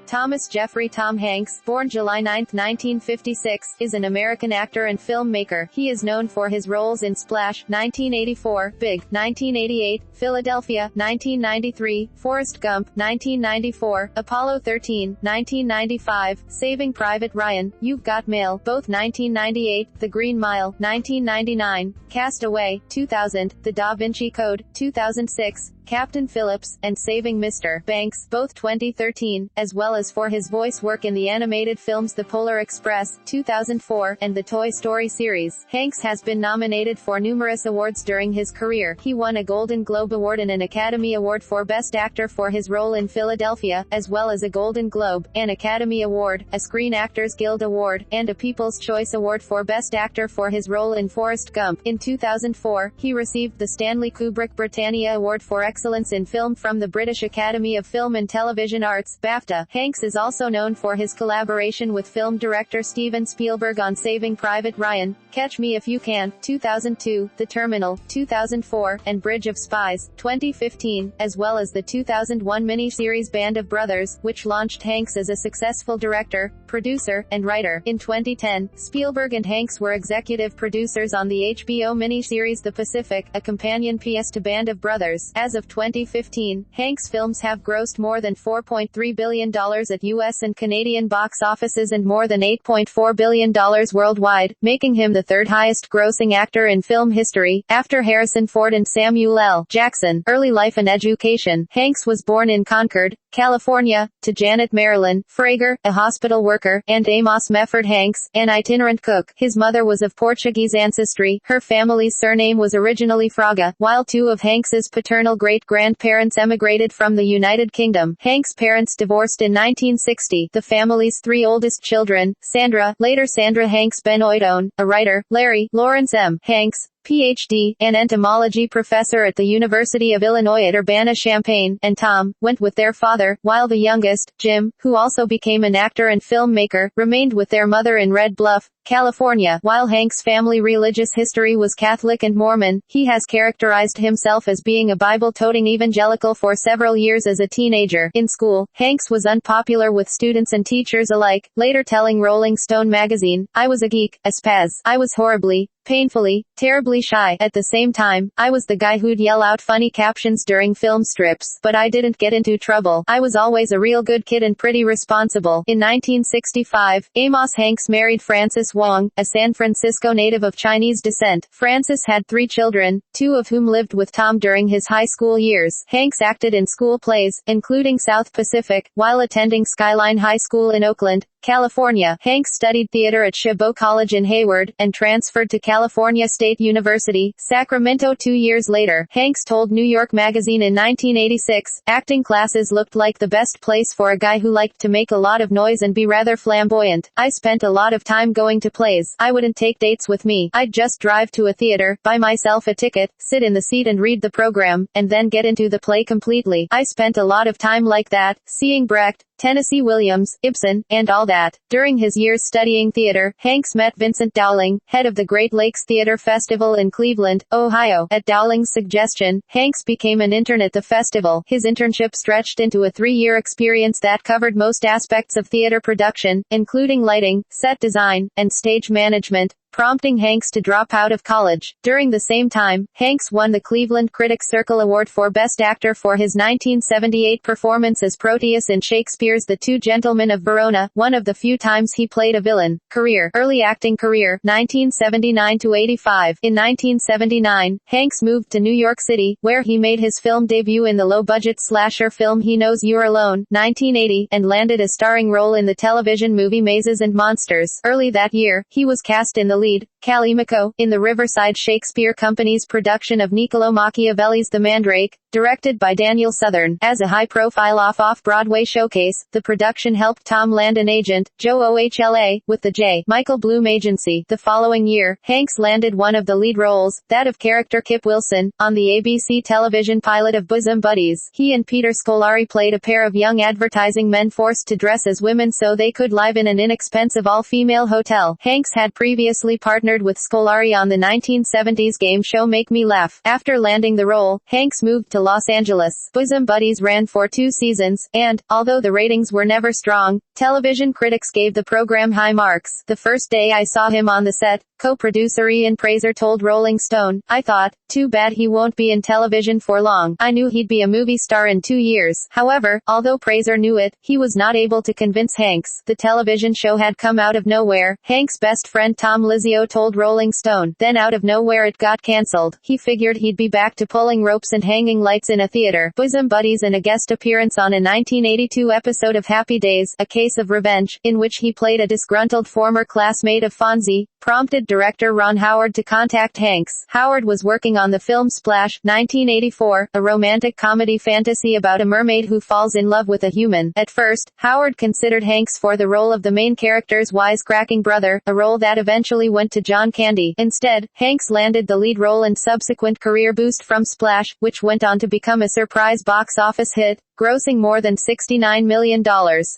Thomas Jeffrey Tom Hanks, born July 9, 1956, is an American actor and filmmaker. He is known for his roles in Splash, 1984, Big, 1988, Philadelphia, 1993, Forrest Gump, 1994, Apollo 13, 1995, Saving Private Ryan, You've Got Mail, both 1998, The Green Mile, 1999, Cast Away, 2000, The Da Vinci Code, 2006, Captain Phillips, and Saving Mr. Banks, both 2013, as well as for his voice work in the animated films The Polar Express, 2004, and the Toy Story series. Hanks has been nominated for numerous awards during his career. He won a Golden Globe Award and an Academy Award for Best Actor for his role in Philadelphia, as well as a Golden Globe, an Academy Award, a Screen Actors Guild Award, and a People's Choice Award for Best Actor for his role in Forrest Gump. In 2004, he received the Stanley Kubrick Britannia Award for Excellence in Film from the British Academy of Film and Television Arts, BAFTA. Hanks is also known for his collaboration with film director Steven Spielberg on Saving Private Ryan, Catch Me If You Can, 2002, The Terminal, 2004, and Bridge of Spies, 2015, as well as the 2001 miniseries Band of Brothers, which launched Hanks as a successful director, producer, and writer. In 2010, Spielberg and Hanks were executive producers on the HBO miniseries The Pacific, a companion piece to Band of Brothers. As of 2015, Hanks' films have grossed more than $4.3 billion at U.S. and Canadian box offices and more than $8.4 billion worldwide, making him the third highest grossing actor in film history, after Harrison Ford and Samuel L. Jackson. Early life and education. Hanks was born in Concord, California, to Janet Marilyn Frager, a hospital worker, and Amos Mefford Hanks, an itinerant cook. His mother was of Portuguese ancestry. Her family's surname was originally Fraga, while two of Hanks's paternal great-grandparents emigrated from the United Kingdom. Hanks' parents divorced in 1960. The family's three oldest children, Sandra, later Sandra Hanks Benoitone, a writer, Larry, Lawrence M. Hanks, Ph.D., an entomology professor at the University of Illinois at Urbana-Champaign, and Tom, went with their father, while the youngest, Jim, who also became an actor and filmmaker, remained with their mother in Red Bluff, California. While Hanks' family religious history was Catholic and Mormon, he has characterized himself as being a Bible-toting evangelical for several years as a teenager. In school, Hanks was unpopular with students and teachers alike, later telling Rolling Stone magazine, "I was a geek, a spaz. I was horribly, painfully, terribly shy. At the same time, I was the guy who'd yell out funny captions during film strips. But I didn't get into trouble. I was always a real good kid and pretty responsible." In 1965, Amos Hanks married Frances Wong, a San Francisco native of Chinese descent. Frances had 3 children, 2 of whom lived with Tom during his high school years. Hanks acted in school plays, including South Pacific, while attending Skyline High School in Oakland, California. Hanks studied theater at Chabot College in Hayward, and transferred to California State University, Sacramento 2 years later. Hanks told New York Magazine in 1986, "Acting classes looked like the best place for a guy who liked to make a lot of noise and be rather flamboyant. I spent a lot of time going to plays. I wouldn't take dates with me. I'd just drive to a theater, buy myself a ticket, sit in the seat and read the program, and then get into the play completely. I spent a lot of time like that, seeing Brecht, Tennessee Williams, Ibsen, and all that." During his years studying theater, Hanks met Vincent Dowling, head of the Great Lakes Theater Festival in Cleveland, Ohio. At Dowling's suggestion, Hanks became an intern at the festival. His internship stretched into a 3-year experience that covered most aspects of theater production, including lighting, set design, and stage management, prompting Hanks to drop out of college. During the same time, Hanks won the Cleveland Critics Circle Award for Best Actor for his 1978 performance as Proteus in Shakespeare's The Two Gentlemen of Verona, one of the few times he played a villain. Career. Early acting career, 1979 to 85. In 1979, Hanks moved to New York City, where he made his film debut in the low-budget slasher film He Knows You're Alone, 1980, and landed a starring role in the television movie Mazes and Monsters. Early that year, he was cast in the lead, Callimaco, in the Riverside Shakespeare Company's production of Niccolò Machiavelli's The Mandrake, directed by Daniel Southern. As a high-profile off-Broadway showcase, the production helped Tom land an agent, Joe Ohla, with the J. Michael Bloom Agency. The following year, Hanks landed one of the lead roles, that of character Kip Wilson, on the ABC television pilot of Bosom Buddies. He and Peter Scolari played a pair of young advertising men forced to dress as women so they could live in an inexpensive all-female hotel. Hanks had previously partnered partnered with Scolari on the 1970s game show Make Me Laugh. After landing the role, Hanks moved to Los Angeles. Bosom Buddies ran for 2 seasons, and, although the ratings were never strong, television critics gave the program high marks. The first day I saw him on the set, co-producer Ian Praiser told Rolling Stone, I thought, too bad he won't be in television for long. I knew he'd be a movie star in 2 years. However, although Praiser knew it, he was not able to convince Hanks. The television show had come out of nowhere, Hanks' best friend Tom Lizio told Rolling Stone. Then out of nowhere it got cancelled. He figured he'd be back to pulling ropes and hanging lights in a theater. Bosom Buddies and a guest appearance on a 1982 episode of Happy Days, A Case of Revenge, in which he played a disgruntled former classmate of Fonzie, prompted director Ron Howard to contact Hanks. Howard was working on the film Splash, 1984, a romantic comedy fantasy about a mermaid who falls in love with a human. At first, Howard considered Hanks for the role of the main character's wisecracking brother, a role that eventually went to John Candy. Instead, Hanks landed the lead role and subsequent career boost from Splash, which went on to become a surprise box office hit, grossing more than $69 million.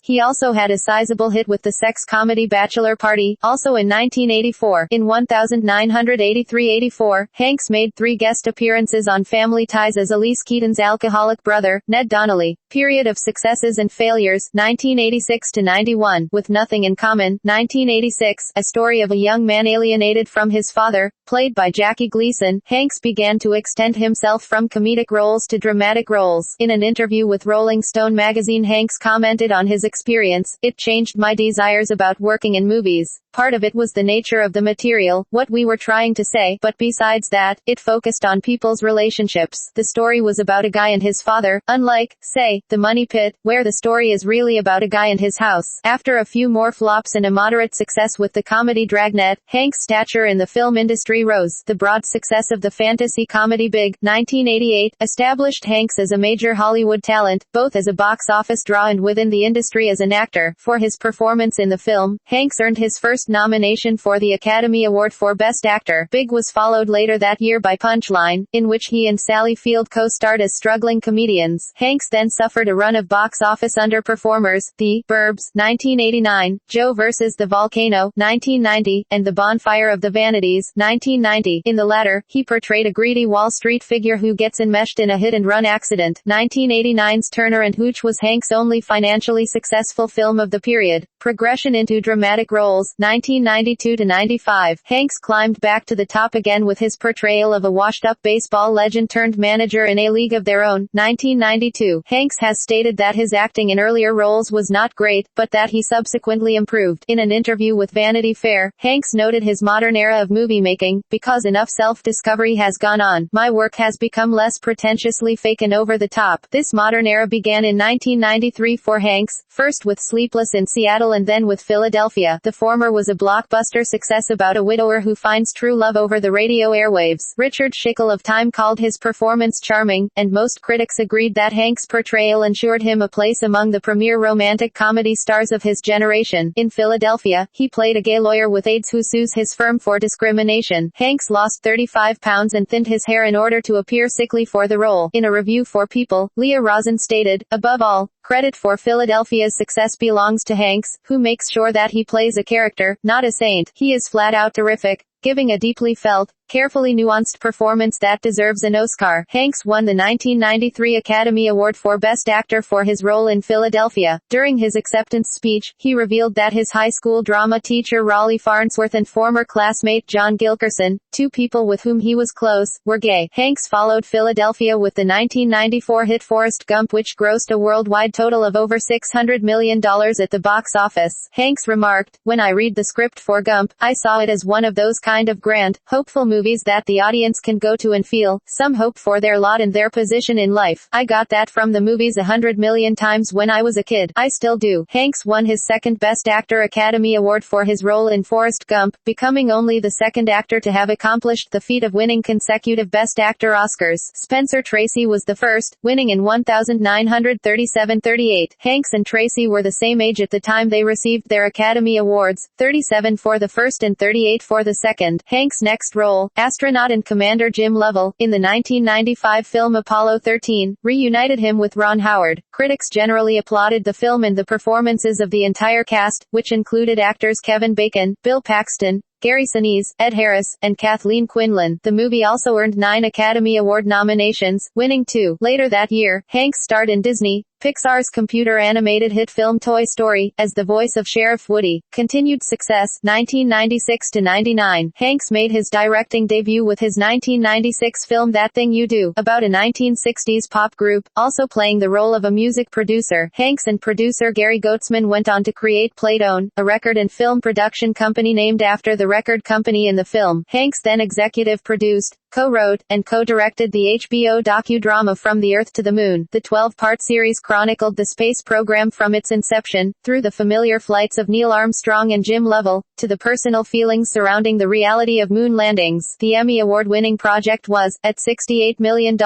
He also had a sizable hit with the sex comedy Bachelor Party, also in 1984. In 1983-84, Hanks made 3 guest appearances on Family Ties as Elise Keaton's alcoholic brother, Ned Donnelly. Period of successes and failures, 1986-91, with Nothing in Common, 1986, a story of a young man alienated from his father, played by Jackie Gleason. Hanks began to extend himself from comedic roles to dramatic roles. In an interview with Rolling Stone magazine, Hanks commented on his experience, "It changed my desires about working in movies. Part of it was the nature of the material, what we were trying to say, but besides that, it focused on people's relationships. The story was about a guy and his father, unlike, say, The Money Pit, where the story is really about a guy and his house." After a few more flops and a moderate success with the comedy Dragnet, Hanks' stature in the film industry rose. The broad success of the fantasy comedy Big, 1988, established Hanks as a major Hollywood talent, both as a box office draw and within the industry as an actor. For his performance in the film, Hanks earned his first nomination for the Academy Award for Best Actor. Big was followed later that year by Punchline, in which he and Sally Field co-starred as struggling comedians. Hanks then suffered a run of box office underperformers, The Burbs, 1989, Joe vs. the Volcano, 1990, and The Bonfire of the Vanities, 1990. In the latter, he portrayed a greedy Wall Street figure who gets enmeshed in a hit-and-run accident. 1989's Turner and Hooch was Hanks' only financially successful film of the period. Progression into dramatic roles, 1992-95. Hanks climbed back to the top again with his portrayal of a washed-up baseball legend turned manager in A League of Their Own, 1992. Hanks has stated that his acting in earlier roles was not great, but that he subsequently improved. In an interview with Vanity Fair, Hanks noted his modern era of movie making, "Because enough self-discovery has gone on, my work has become less pretentiously fake and over the top." This modern era began in 1993 for Hanks, first with Sleepless in Seattle and then with Philadelphia. The former was a blockbuster success about a widower who finds true love over the radio airwaves. Richard Schickel of Time called his performance charming, and most critics agreed that Hanks' portrayal ensured him a place among the premier romantic comedy stars of his generation. In Philadelphia, he played a gay lawyer with AIDS who sues his firm for discrimination. Hanks lost 35 pounds and thinned his hair in order to appear sickly for the role. In a review for People, Leah Rosen stated, "Above all, credit for Philadelphia's success belongs to Hanks, who makes sure that he plays a character, not a saint. He is flat out terrific, giving a deeply felt, carefully nuanced performance that deserves an Oscar." Hanks won the 1993 Academy Award for Best Actor for his role in Philadelphia. During his acceptance speech, he revealed that his high school drama teacher Raleigh Farnsworth and former classmate John Gilkerson, 2 people with whom he was close, were gay. Hanks followed Philadelphia with the 1994 hit Forrest Gump, which grossed a worldwide total of over $600 million at the box office. Hanks remarked, "When I read the script for Gump, I saw it as one of those kind of grand, hopeful movies that the audience can go to and feel some hope for their lot and their position in life. I got that from the movies 100 million times when I was a kid. I still do." Hanks won his second Best Actor Academy Award for his role in Forrest Gump, becoming only the second actor to have accomplished the feat of winning consecutive Best Actor Oscars. Spencer Tracy was the first, winning in 1937-38. Hanks and Tracy were the same age at the time they received their Academy Awards, 37 for the first and 38 for the second. Hanks' next role, astronaut and Commander Jim Lovell, in the 1995 film Apollo 13, reunited him with Ron Howard. Critics generally applauded the film and the performances of the entire cast, which included actors Kevin Bacon, Bill Paxton, Gary Sinise, Ed Harris, and Kathleen Quinlan. The movie also earned 9 Academy Award nominations, winning 2. Later that year, Hanks starred in Disney Pixar's computer-animated hit film Toy Story, as the voice of Sheriff Woody. Continued success, 1996–99. Hanks made his directing debut with his 1996 film That Thing You Do, about a 1960s pop group, also playing the role of a music producer. Hanks and producer Gary Goetzman went on to create Playtone, a record and film production company named after the record company in the film. Hanks then executive produced, co-wrote, and co-directed the HBO docudrama From the Earth to the Moon. The 12-part series chronicled the space program from its inception, through the familiar flights of Neil Armstrong and Jim Lovell, to the personal feelings surrounding the reality of moon landings. The Emmy Award-winning project was, at $68 million,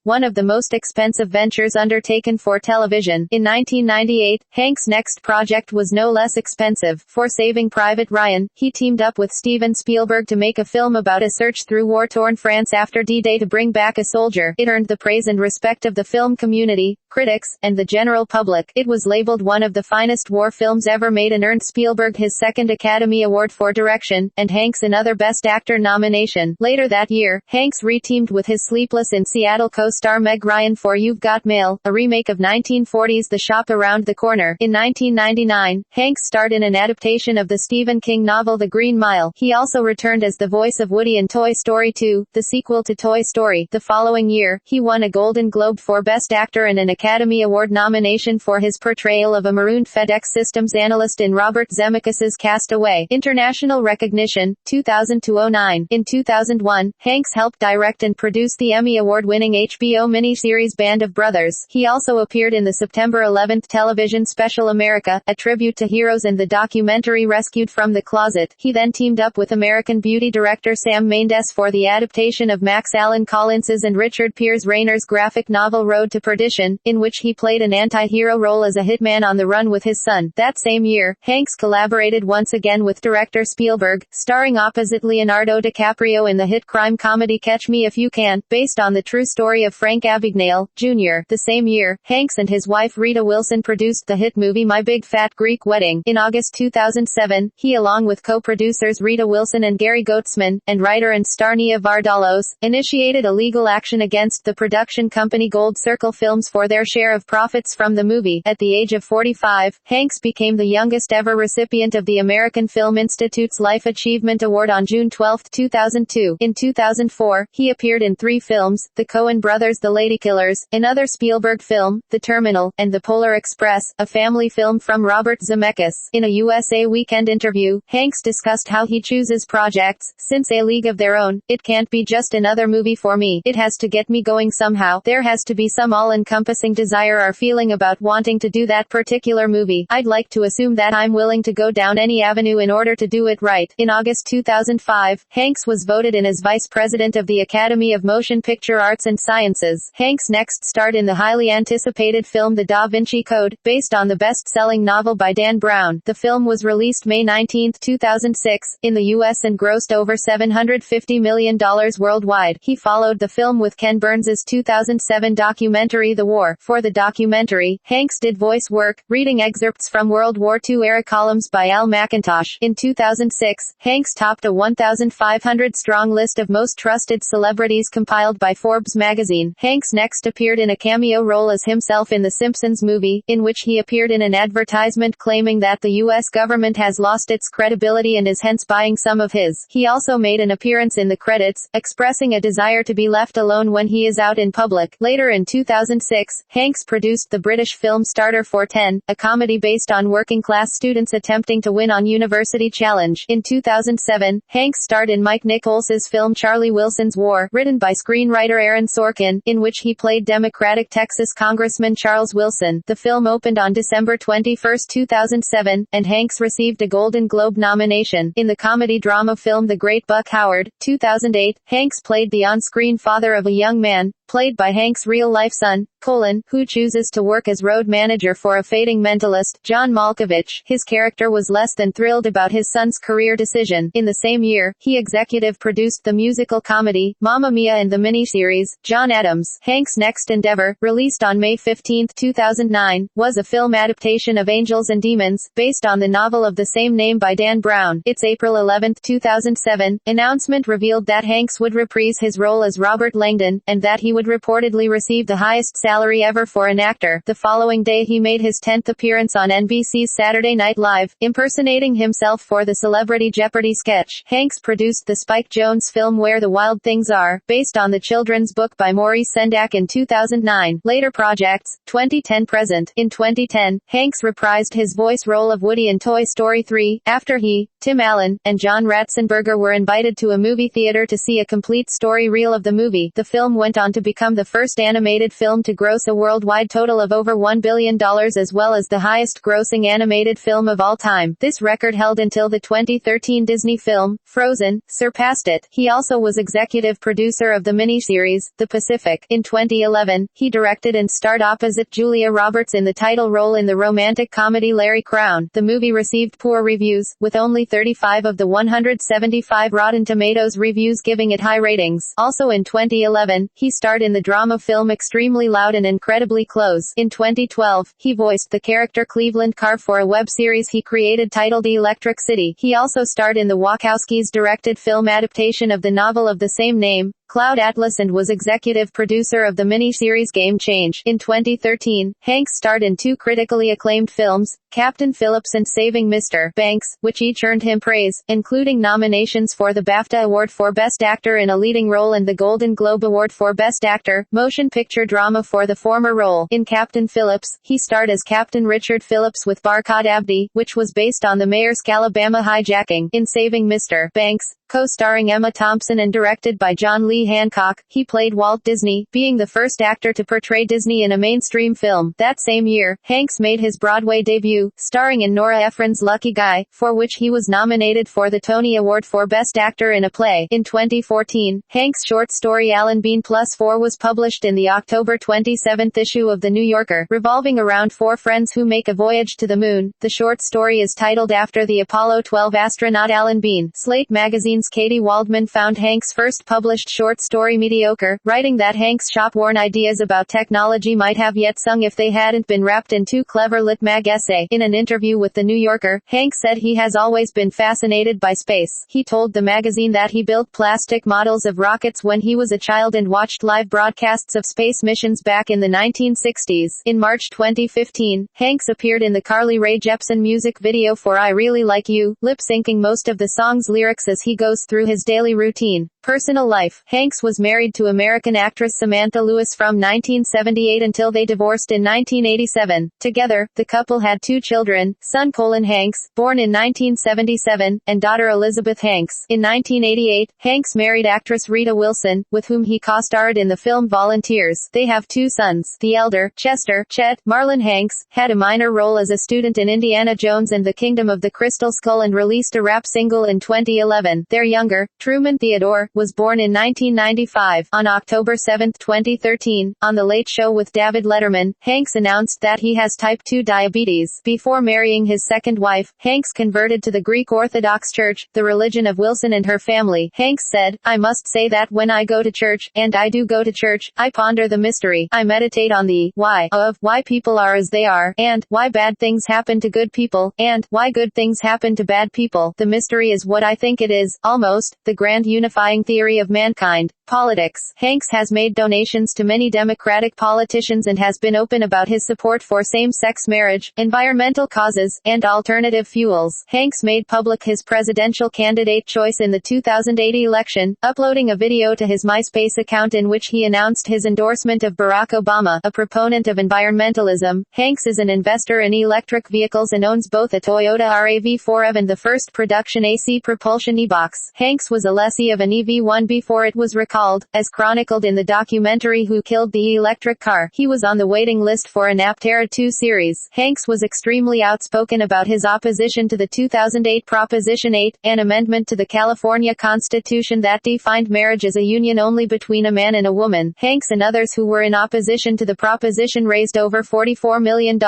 one of the most expensive ventures undertaken for television. In 1998, Hanks' next project was no less expensive. For Saving Private Ryan, he teamed up with Steven Spielberg to make a film about a search through war-torn France after D-Day to bring back a soldier. It earned the praise and respect of the film community, critics, and the general public. It was labeled one of the finest war films ever made and earned Spielberg his second Academy Award for direction, and Hanks another Best Actor nomination. Later that year, Hanks re-teamed with his Sleepless in Seattle co-star Meg Ryan for You've Got Mail, a remake of 1940's The Shop Around the Corner. In 1999, Hanks starred in an adaptation of the Stephen King novel The Green Mile. He also returned as the voice of Woody in Toy Story 2, the sequel to Toy Story. The following year, he won a Golden Globe for Best Actor and an Academy Award nomination for his portrayal of a marooned FedEx Systems analyst in Robert Zemeckis' Cast Away. International recognition, 2000–09. In 2001, Hanks helped direct and produce the Emmy Award-winning HBO miniseries Band of Brothers. He also appeared in the September 11th television special America, a tribute to heroes, and the documentary Rescued from the Closet. He then teamed up with American Beauty director Sam Mendes for the adaptation of Max Allan Collins's and Richard Piers Rayner's graphic novel Road to Perdition, in which he played an anti-hero role as a hitman on the run with his son. That same year, Hanks collaborated once again with director Spielberg, starring opposite Leonardo DiCaprio in the hit crime comedy Catch Me If You Can, based on the true story of Frank Abagnale, Jr. The same year, Hanks and his wife Rita Wilson produced the hit movie My Big Fat Greek Wedding. In August 2007, he along with co-producers Rita Wilson and Gary Goetzman, and writer and star Nia Vardalos, initiated a legal action against the production company Gold Circle Films for their share of profits from the movie. At the age of 45, Hanks became the youngest ever recipient of the American Film Institute's Life Achievement Award on June 12, 2002. In 2004, he appeared in 3 films: The Coen Brothers' The Ladykillers, another Spielberg film, The Terminal, and The Polar Express, a family film from Robert Zemeckis. In a USA Weekend interview, Hanks discussed how he chooses projects. Since A League of Their Own, it can't be just another movie for me. It has to get me going somehow. There has to be some all-encompassing desire or feeling about wanting to do that particular movie. I'd like to assume that I'm willing to go down any avenue in order to do it right. In August 2005, Hanks was voted in as vice president of the Academy of Motion Picture Arts and Sciences. Hanks next starred in the highly anticipated film The Da Vinci Code, based on the best-selling novel by Dan Brown. The film was released May 19, 2006, in the U.S. and grossed over $750 million worldwide. He followed the film with Ken Burns's 2007 documentary The War. For the documentary, Hanks did voice work, reading excerpts from World War II-era columns by Al McIntosh. In 2006, Hanks topped a 1,500-strong list of most trusted celebrities compiled by Forbes magazine. Hanks next appeared in a cameo role as himself in The Simpsons movie, in which he appeared in an advertisement claiming that the U.S. government has lost its credibility and is hence buying some of his. He also made an appearance in the credits, expressing a desire to be left alone when he is out in public. Later in 2006, Hanks produced the British film Starter for 10, a comedy based on working-class students attempting to win on University Challenge. In 2007, Hanks starred in Mike Nichols's film Charlie Wilson's War, written by screenwriter Aaron Sorkin, in which he played Democratic Texas Congressman Charles Wilson. The film opened on December 21, 2007, and Hanks received a Golden Globe nomination. In the comedy-drama film The Great Buck Howard, 2008, Hanks played the on-screen father of a young man, played by Hank's real-life son, Colin, who chooses to work as road manager for a fading mentalist, John Malkovich. His character was less than thrilled about his son's career decision. In the same year, he executive produced the musical comedy, Mamma Mia, and the miniseries, John Adams. Hank's next endeavor, released on May 15, 2009, was a film adaptation of Angels and Demons, based on the novel of the same name by Dan Brown. Its April 11, 2007, announcement revealed that Hanks would reprise his role as Robert Langdon, and that he would reportedly receive the highest salary ever for an actor. The following day he made his 10th appearance on NBC's Saturday Night Live, impersonating himself for the Celebrity Jeopardy sketch. Hanks produced the Spike Jonze film Where the Wild Things Are, based on the children's book by Maurice Sendak in 2009. Later projects, 2010-present. In 2010, Hanks reprised his voice role of Woody in Toy Story 3, after he, Tim Allen, and John Ratzenberger were invited to a movie theater to see a complete story reel of the movie. The film went on to become the first animated film to gross a worldwide total of over $1 billion, as well as the highest-grossing animated film of all time. This record held until the 2013 Disney film, Frozen, surpassed it. He also was executive producer of the miniseries, The Pacific. In 2011, he directed and starred opposite Julia Roberts in the title role in the romantic comedy Larry Crown. The movie received poor reviews, with only 35 of the 175 Rotten Tomatoes reviews giving it high ratings. Also in 2011, he starred in the drama film Extremely Loud and Incredibly Close. In 2012, he voiced the character Cleveland Carr for a web series he created titled Electric City. He also starred in the Wachowskis' directed film adaptation of the novel of the same name, Cloud Atlas, and was executive producer of the miniseries Game Change. In 2013, Hanks starred in two critically acclaimed films, Captain Phillips and Saving Mr. Banks, which each earned him praise, including nominations for the BAFTA Award for Best Actor in a Leading Role and the Golden Globe Award for Best Actor, Motion Picture Drama for the former role. In Captain Phillips, he starred as Captain Richard Phillips with Barkhad Abdi, which was based on the Maersk Alabama hijacking. In Saving Mr. Banks, co-starring Emma Thompson and directed by John Lee Hancock, he played Walt Disney, being the first actor to portray Disney in a mainstream film. That same year, Hanks made his Broadway debut, starring in Nora Ephron's Lucky Guy, for which he was nominated for the Tony Award for Best Actor in a Play. In 2014, Hanks' short story Alan Bean Plus 4 was published in the October 27th issue of The New Yorker, revolving around four friends who make a voyage to the moon. The short story is titled after the Apollo 12 astronaut Alan Bean. Slate magazine's Katie Waldman found Hanks' first published short story mediocre, writing that Hanks' shop-worn ideas about technology might have yet sung if they hadn't been wrapped in too clever lit mag essay. In an interview with The New Yorker, Hanks said he has always been fascinated by space. He told the magazine that he built plastic models of rockets when he was a child and watched live broadcasts of space missions back in the 1960s. In March 2015, Hanks appeared in the Carly Rae Jepsen music video for I Really Like You, lip-syncing most of the song's lyrics as he goes through his daily routine. Personal life. Hanks was married to American actress Samantha Lewis from 1978 until they divorced in 1987. Together, the couple had two children, son Colin Hanks, born in 1977, and daughter Elizabeth Hanks. In 1988, Hanks married actress Rita Wilson, with whom he co-starred in the film Volunteers. They have two sons. The elder, Chester, Chet, Marlon Hanks, had a minor role as a student in Indiana Jones and the Kingdom of the Crystal Skull and released a rap single in 2011. Their younger, Truman Theodore, was born in 1995. On October 7, 2013, on The Late Show with David Letterman, Hanks announced that he has type 2 diabetes. Before marrying his second wife, Hanks converted to the Greek Orthodox Church, the religion of Wilson and her family. Hanks said, "I must say that when I go to church, and I do go to church, I ponder the mystery. I meditate on the why of why people are as they are, and why bad things happen to good people, and why good things happen to bad people. The mystery is what I think it is, almost, the grand unifying theory of mankind." Politics. Hanks has made donations to many Democratic politicians and has been open about his support for same-sex marriage, environmental causes, and alternative fuels. Hanks made public his presidential candidate choice in the 2008 election, uploading a video to his MySpace account in which he announced his endorsement of Barack Obama, a proponent of environmentalism. Hanks is an investor in electric vehicles and owns both a Toyota RAV4 EV and the first production AC propulsion e-box. Hanks was a lessee of an EV TV1 before it was recalled, as chronicled in the documentary Who Killed the Electric Car. He was on the waiting list for an Aptera 2 series. Hanks was extremely outspoken about his opposition to the 2008 Proposition 8, an amendment to the California Constitution that defined marriage as a union only between a man and a woman. Hanks and others who were in opposition to the proposition raised over $44 million,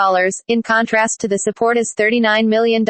in contrast to the supporters' $39 million,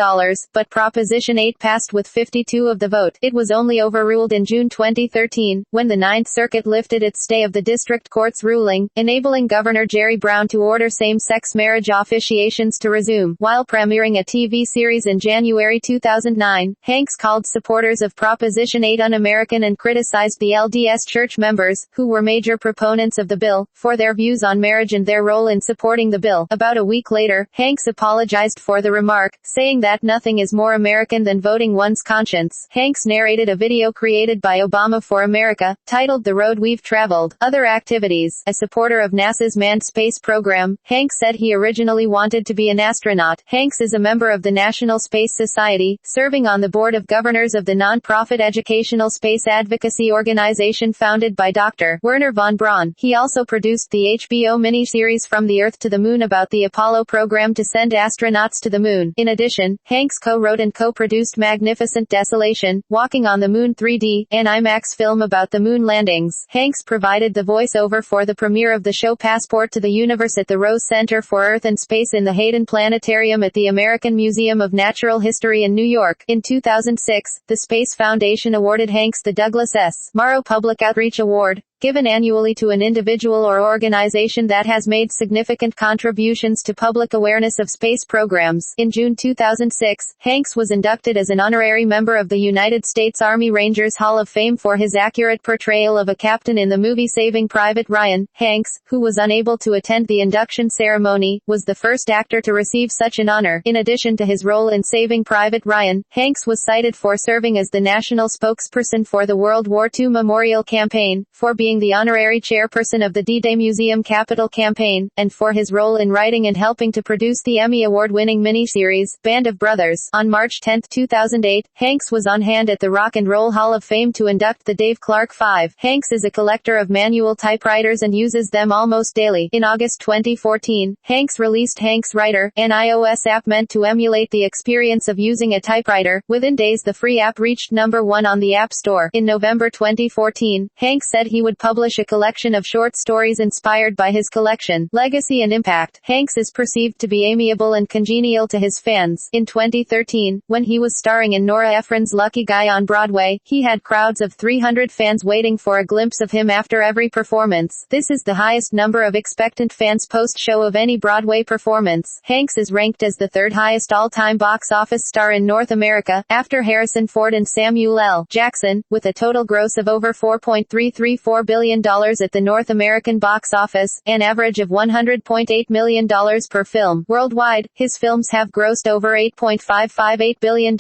but Proposition 8 passed with 52 of the vote. It was only overruled in June 2013, when the Ninth Circuit lifted its stay of the district court's ruling, enabling Governor Jerry Brown to order same-sex marriage officiations to resume. While premiering a TV series in January 2009, Hanks called supporters of Proposition 8 un-American and criticized the LDS church members, who were major proponents of the bill, for their views on marriage and their role in supporting the bill. About a week later, Hanks apologized for the remark, saying that nothing is more American than voting one's conscience. Hanks narrated a video created by Obama for America, titled The Road We've Traveled. Other activities. A supporter of NASA's manned space program, Hanks said he originally wanted to be an astronaut. Hanks is a member of the National Space Society, serving on the board of governors of the non-profit educational space advocacy organization founded by Dr. Wernher von Braun. He also produced the HBO miniseries From the Earth to the Moon about the Apollo program to send astronauts to the moon. In addition, Hanks co-wrote and co-produced Magnificent Desolation, Walking on the Moon 3D, an IMAX film about the moon landings. Hanks provided the voiceover for the premiere of the show Passport to the Universe at the Rose Center for Earth and Space in the Hayden Planetarium at the American Museum of Natural History in New York. In 2006, the Space Foundation awarded Hanks the Douglas S. Morrow Public Outreach Award, given annually to an individual or organization that has made significant contributions to public awareness of space programs. In June 2006, Hanks was inducted as an honorary member of the United States Army Rangers Hall of Fame for his accurate portrayal of a captain in the movie Saving Private Ryan. Hanks, who was unable to attend the induction ceremony, was the first actor to receive such an honor. In addition to his role in Saving Private Ryan, Hanks was cited for serving as the national spokesperson for the World War II Memorial Campaign, for being the honorary chairperson of the D-Day Museum Capital Campaign, and for his role in writing and helping to produce the Emmy Award-winning miniseries, Band of Brothers. On March 10, 2008, Hanks was on hand at the Rock and Roll Hall of Fame to induct the Dave Clark 5. Hanks is a collector of manual typewriters and uses them almost daily. In August 2014, Hanks released Hanks Writer, an iOS app meant to emulate the experience of using a typewriter. Within days the free app reached #1 on the App Store. In November 2014, Hanks said he would publish a collection of short stories inspired by his collection. Legacy and impact. Hanks is perceived to be amiable and congenial to his fans. In 2013, when he was starring in Nora Ephron's Lucky Guy on Broadway, he had crowds of 300 fans waiting for a glimpse of him after every performance. This is the highest number of expectant fans post-show of any Broadway performance. Hanks is ranked as the third highest all-time box office star in North America, after Harrison Ford and Samuel L. Jackson, with a total gross of over $4.334 billion at the North American box office, an average of $100.8 million per film. Worldwide, his films have grossed over $8.558 billion.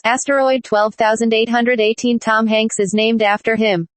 Asteroid 12818. Tom Hanks is named after him.